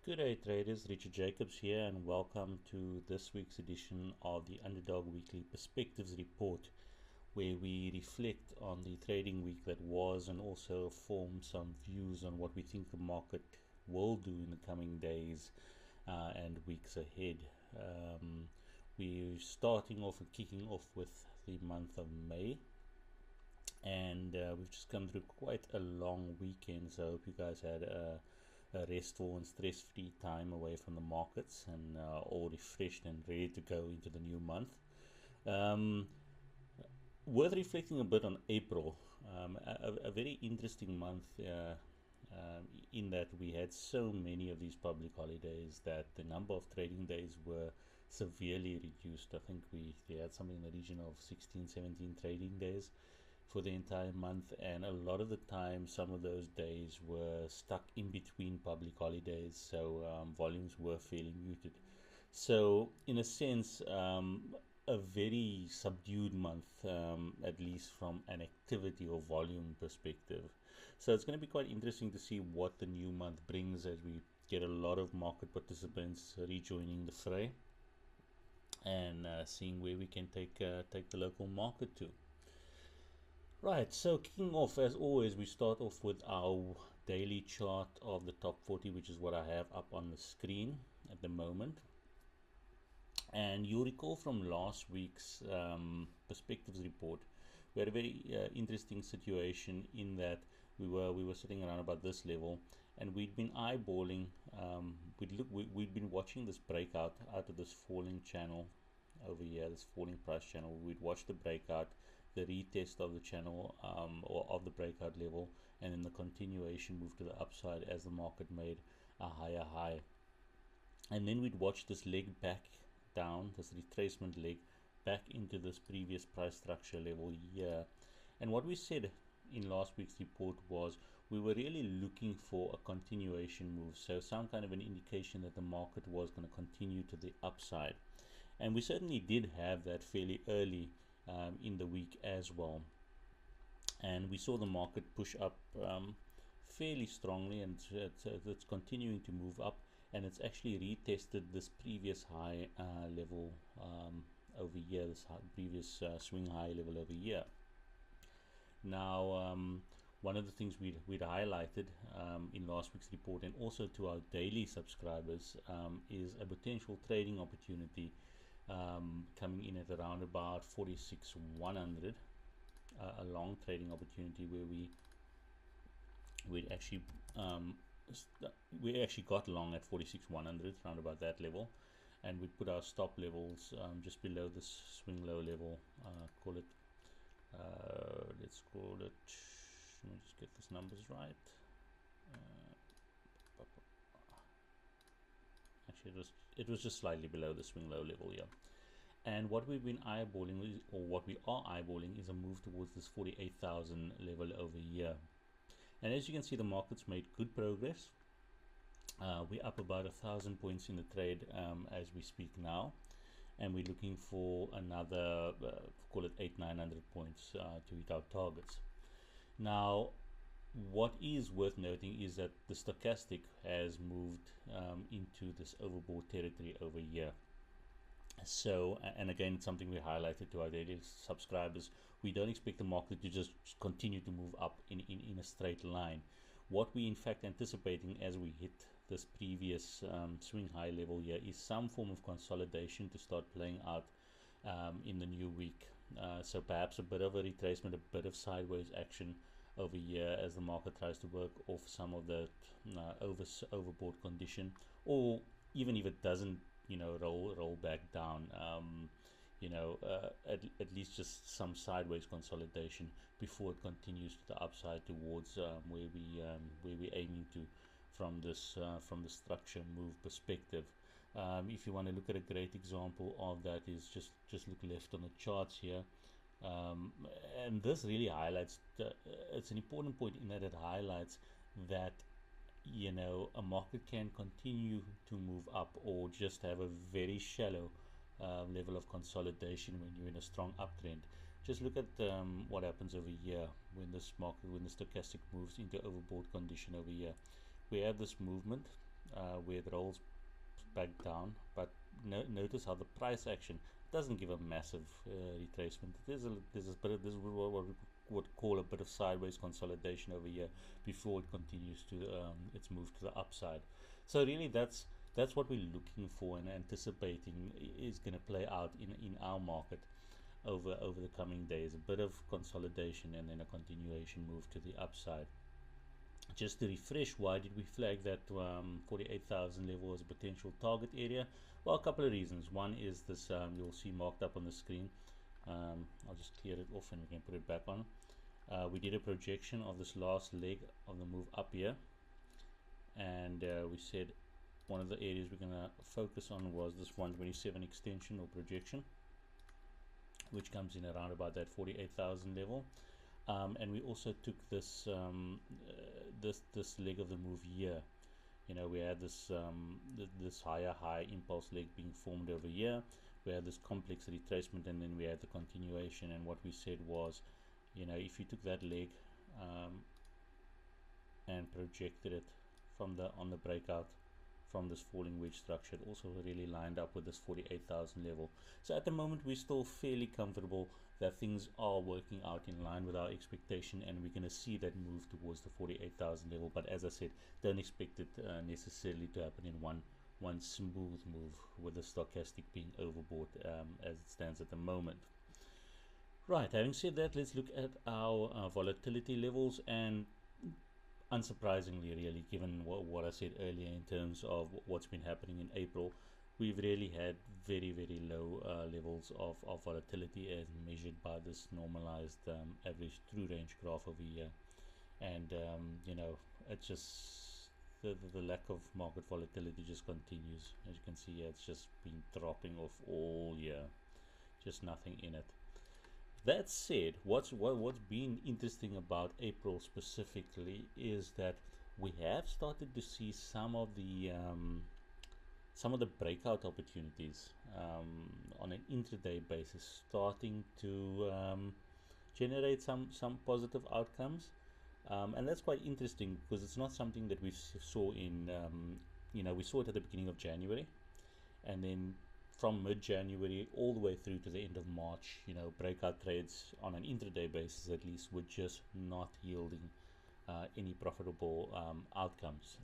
Good day traders, Richard Jacobs here and welcome to this week's edition of the Underdog Weekly Perspectives Report, where we reflect on the trading week that was and also form some views on what we think the market will do in the coming days and weeks ahead. We're starting off and kicking off with the month of May, and we've just come through quite a long weekend, so I hope you guys had a restful and stress-free time away from the markets and all refreshed and ready to go into the new month. Worth reflecting a bit on April, a very interesting month in that we had so many of these public holidays that the number of trading days were severely reduced. I think we had something in the region of 16, 17 trading days for the entire month, and a lot of the time some of those days were stuck in between public holidays, so volumes were fairly muted. So in a sense, a very subdued month, at least from an activity or volume perspective. So it's going to be quite interesting to see what the new month brings as we get a lot of market participants rejoining the fray and seeing where we can take the local market to. Right, so kicking off, as always, we start off with our daily chart of the top 40, which is what I have up on the screen at the moment. And you'll recall from last week's perspectives report, we had a very interesting situation in that we were sitting around about this level, and we'd been eyeballing, we'd been watching this breakout out of this falling channel over here, this falling price channel. We'd watch the breakout, the retest of the channel or of the breakout level, and then the continuation move to the upside as the market made a higher high. And then we'd watch this leg back down, this retracement leg back into this previous price structure level here. And what we said in last week's report was we were really looking for a continuation move, so some kind of an indication that the market was going to continue to the upside. And we certainly did have that fairly early in the week as well, and we saw the market push up fairly strongly, and it's continuing to move up, and it's actually retested this previous high level over here, this previous swing high level over here. Now one of the things we'd highlighted in last week's report, and also to our daily subscribers, is a potential trading opportunity coming in at around about 46,100, a long trading opportunity where we actually got long at 46,100, around about that level, and we put our stop levels just below this swing low level. Let's call it, let me just get these numbers right. Actually, it was just slightly below the swing low level here. And what we've been eyeballing, or what we are eyeballing, is a move towards this 48,000 level over here. And as you can see, the market's made good progress. We're up about 1,000 points in the trade as we speak now, and we're looking for another call it 800-900 points to hit our targets. Now what is worth noting is that the stochastic has moved into this overbought territory over here. So, and again, it's something we highlighted to our daily subscribers. We don't expect the market to just continue to move up in a straight line. What we in fact anticipating as we hit this previous swing high level here is some form of consolidation to start playing out in the new week. So perhaps a bit of a retracement, a bit of sideways action over here as the market tries to work off some of that overbought condition, or even if it doesn't, roll back down, at least just some sideways consolidation before it continues to the upside towards where we're aiming to from the structure move perspective. If you want to look at a great example of that, is just look left on the charts here. And this really highlights it's an important point in that it highlights that a market can continue to move up or just have a very shallow level of consolidation when you're in a strong uptrend. Just look at what happens over here when the stochastic moves into overbought condition over here. We have this movement where it rolls back down, but notice how the price action doesn't give a massive retracement. There's what we would call a bit of sideways consolidation over here before it continues to its move to the upside. So really, that's what we're looking for and anticipating is going to play out in our market over the coming days. A bit of consolidation and then a continuation move to the upside. Just to refresh, why did we flag that 48,000 level as a potential target area? Well, a couple of reasons. One is this, you'll see marked up on the screen. I'll just clear it off and we can put it back on. We did a projection of this last leg of the move up here, and we said one of the areas we're going to focus on was this 127 extension or projection, which comes in around about that 48,000 level. And we also took this this leg of the move here. You know, we had this this higher high impulse leg being formed over here. We had this complex retracement, and then we had the continuation. And what we said was, you know, if you took that leg and projected it from the on the breakout from this falling wedge structure, it also really lined up with this 48,000 level. So at the moment we're still fairly comfortable that things are working out in line with our expectation, and we're going to see that move towards the 48,000 level. But as I said, don't expect it necessarily to happen in one smooth move, with the stochastic being overbought as it stands at the moment. Right, having said that, let's look at our volatility levels. And unsurprisingly, really, given what I said earlier in terms of what's been happening in April, we've really had very low levels of volatility as measured by this normalized average true range graph over here. And you know, it's just the lack of market volatility just continues. As you can see here, it's just been dropping off all year, just nothing in it. That said, what's been interesting about April specifically is that we have started to see some of the breakout opportunities on an intraday basis starting to generate some positive outcomes, and that's quite interesting because it's not something that we saw in you know, we saw it at the beginning of January, and then from mid-January all the way through to the end of March, you know, breakout trades on an intraday basis at least were just not yielding any profitable outcomes.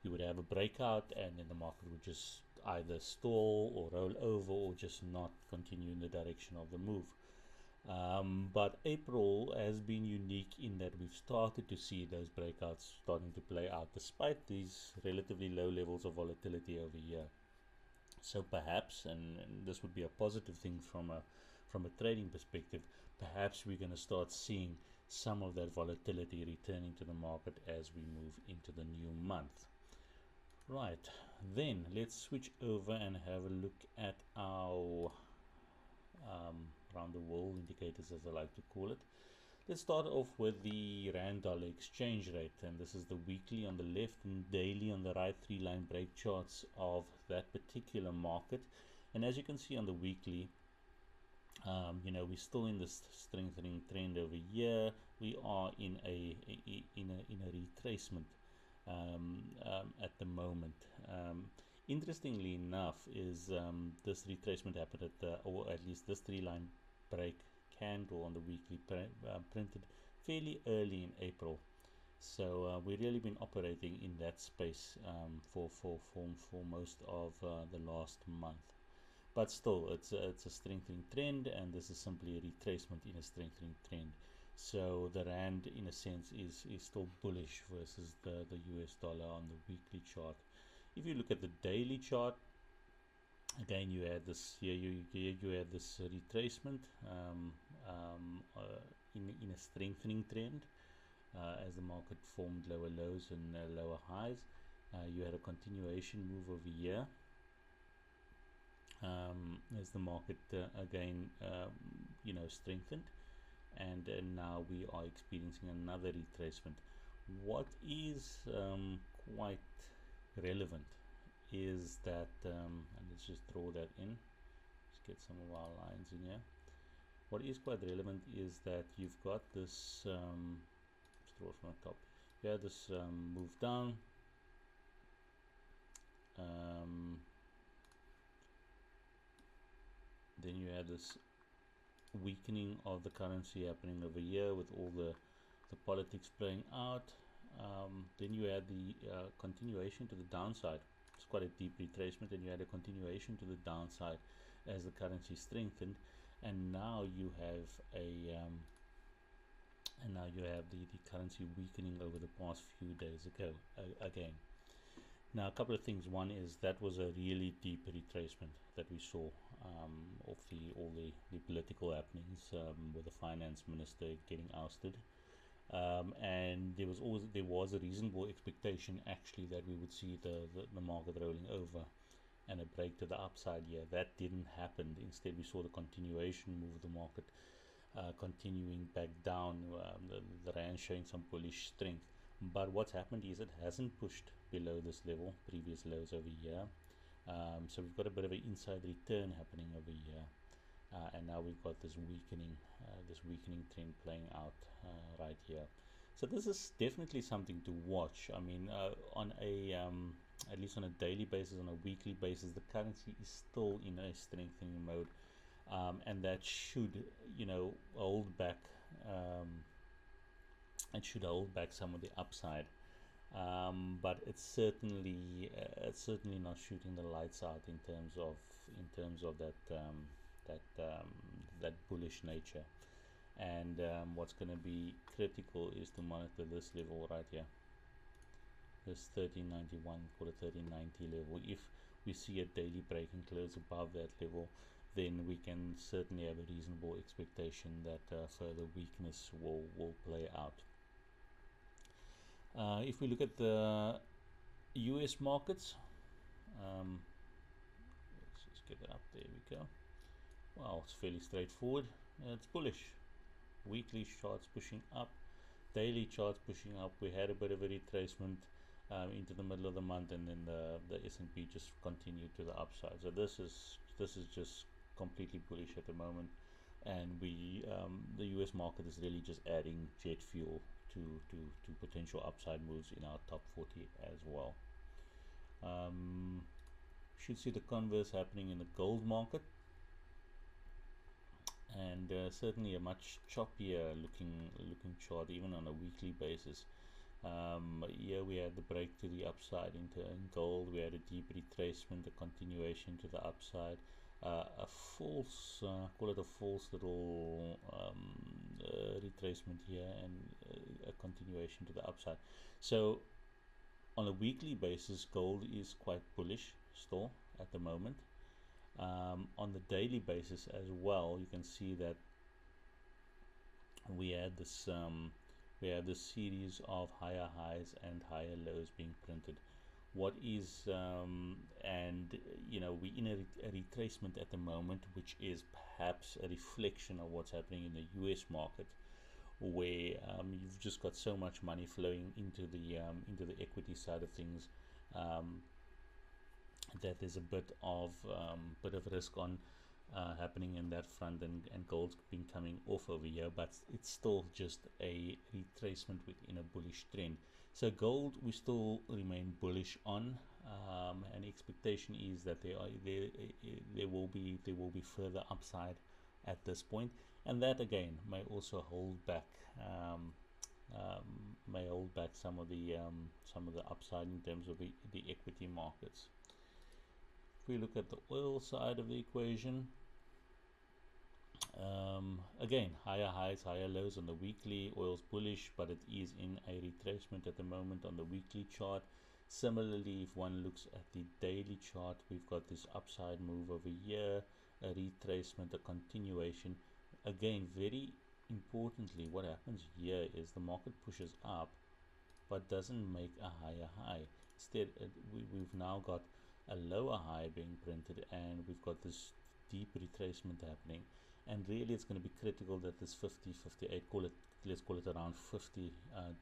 You would have a breakout and then the market would just either stall or roll over or just not continue in the direction of the move. But April has been unique in that we've started to see those breakouts starting to play out despite these relatively low levels of volatility over here. So perhaps, and this would be a positive thing from a trading perspective, perhaps we're going to start seeing some of that volatility returning to the market as we move into the new month. Right, then let's switch over and have a look at our round the world indicators, as I like to call it. Let's start off with the Rand dollar exchange rate, and this is the weekly on the left and daily on the right, 3-line break charts of that particular market. And as you can see on the weekly, you know, we're still in this strengthening trend over here. We are in a retracement at the moment. Interestingly enough, is this retracement happened at the, or at least this 3-line break candle on the weekly printed fairly early in April. So we've really been operating in that space for most of the last month. But still, it's a strengthening trend, and this is simply a retracement in a strengthening trend. So the Rand, in a sense, is still bullish versus the US dollar on the weekly chart. If you look at the daily chart, again, you had this here. You had this retracement in a strengthening trend as the market formed lower lows and lower highs. You had a continuation move over here as the market again, you know, strengthened, and now we are experiencing another retracement. What is quite relevant is that, and let's just draw that in, let's get some of our lines in here. What is quite relevant is that you've got this, let's draw from the top, you have this move down, um, then you had this weakening of the currency happening over here with all the politics playing out. Then you had the continuation to the downside. It's quite a deep retracement, and you had a continuation to the downside as the currency strengthened, and now you have the currency weakening over the past few days ago again. Now, a couple of things. One is that was a really deep retracement that we saw of all the political happenings, with the finance minister getting ousted, and there was a reasonable expectation actually that we would see the market rolling over and a break to the upside here. That didn't happen. Instead, we saw the continuation move of the market continuing back down, the rand showing some bullish strength. But what's happened is it hasn't pushed below this level, previous lows over here. So we've got a bit of an inside return happening over here, and now we've got this weakening trend playing out right here. So this is definitely something to watch. I mean, on a at least on a daily basis, on a weekly basis, the currency is still in a strengthening mode, and that should, hold back. It should hold back some of the upside, but it's certainly not shooting the lights out in terms of that bullish nature. And what's going to be critical is to monitor this level right here, this 1391, call it 1390 level. If we see a daily break and close above that level, then we can certainly have a reasonable expectation that further weakness will play out. If we look at the US markets, let's just get it up. There we go. Well, it's fairly straightforward. It's bullish. Weekly charts pushing up, daily charts pushing up. We had a bit of a retracement into the middle of the month, and then the S&P just continued to the upside. So this is just completely bullish at the moment, and the US market is really just adding jet fuel to potential upside moves in our top 40 as well. Should see the converse happening in the gold market, and certainly a much choppier looking chart even on a weekly basis. Here we had the break to the upside in gold. We had a deep retracement, a continuation to the upside, a false, call it a false little retracement here, and a continuation to the upside. So on a weekly basis, gold is quite bullish still at the moment. On the daily basis as well, you can see that we had this series of higher highs and higher lows being printed. What is and we're in a retracement at the moment, which is perhaps a reflection of what's happening in the US market, where you've just got so much money flowing into the equity side of things, that there's a bit of risk on happening in that front, and gold's been coming off over here, but it's still just a retracement within a bullish trend. So gold, we still remain bullish on, and expectation is that there will be further upside at this point, and that again may also hold back some of the upside in terms of the equity markets. If we look at the oil side of the equation, again, higher highs, higher lows on the weekly. Oil's bullish, but it is in a retracement at the moment on the weekly chart. Similarly, if one looks at the daily chart, we've got this upside move over here, a retracement, a continuation. Again, very importantly, what happens here is the market pushes up but doesn't make a higher high. Instead, we've now got a lower high being printed, and we've got this deep retracement happening. And really, it's going to be critical that this 50, 58, let's call it around $50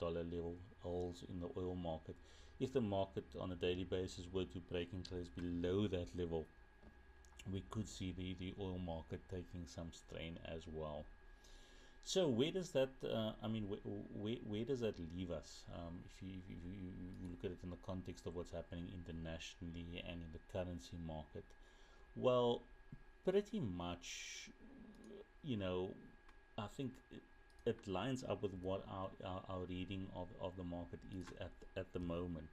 level holds in the oil market. If the market on a daily basis were to break and close below that level, we could see the oil market taking some strain as well. So where does that? I mean, where does that leave us? If you look at it in the context of what's happening internationally and in the currency market, well, pretty much, you know, I think it lines up with what our reading of the market is at the moment,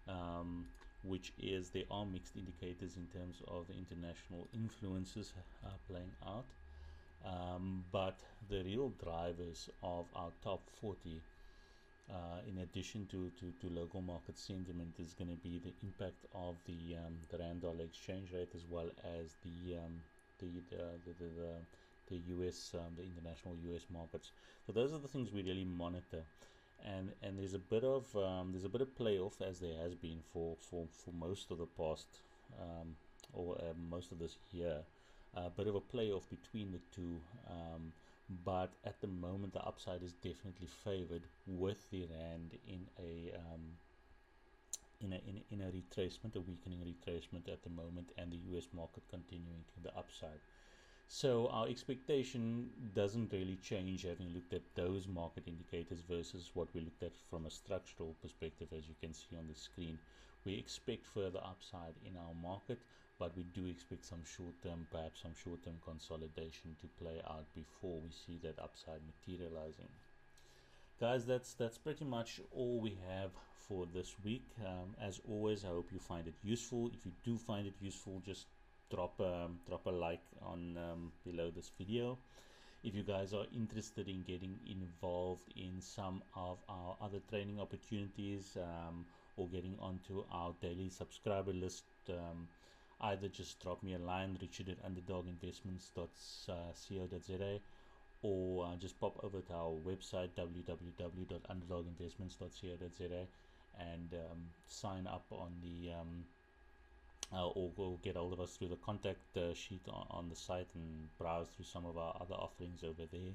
um, which is there are mixed indicators in terms of the international influences playing out. But the real drivers of our top 40, in addition to local market sentiment, is going to be the impact of the rand dollar exchange rate, as well as the US, the international US markets. So those are the things we really monitor. And there's a bit of playoff, as there has been for most of the past, or most of this year, a bit of a playoff between the two. But at the moment, the upside is definitely favored with the rand in a retracement, a weakening retracement at the moment, and the US market continuing to the upside. So our expectation doesn't really change, having looked at those market indicators versus what we looked at from a structural perspective. As you can see on the screen, we expect further upside in our market, but we do expect some short-term, perhaps some short-term consolidation to play out before we see that upside materializing. Guys, that's pretty much all we have for this week. As always, I hope you find it useful. If you do find it useful, just drop a like on below this video. If you guys are interested in getting involved in some of our other training opportunities, or getting onto our daily subscriber list, either just drop me a line, Richard at underdoginvestments.co.za, or just pop over to our website, www.underdoginvestments.co.za, and sign up on the or get hold of us through the contact sheet on the site, and browse through some of our other offerings over there.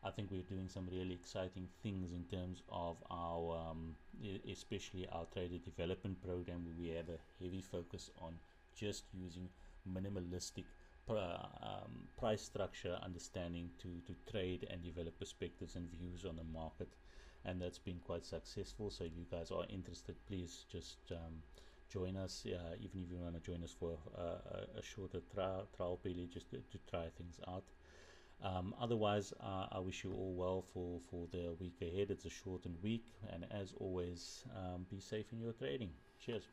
I think we're doing some really exciting things in terms of our, especially our trader development program, where we have a heavy focus on just using minimalistic price structure understanding to trade and develop perspectives and views on the market, and that's been quite successful. So if you guys are interested, please just join us, even if you want to join us for a shorter trial period, just to try things out. Otherwise, I wish you all well for the week ahead. It's a shortened week, and as always, be safe in your trading. Cheers.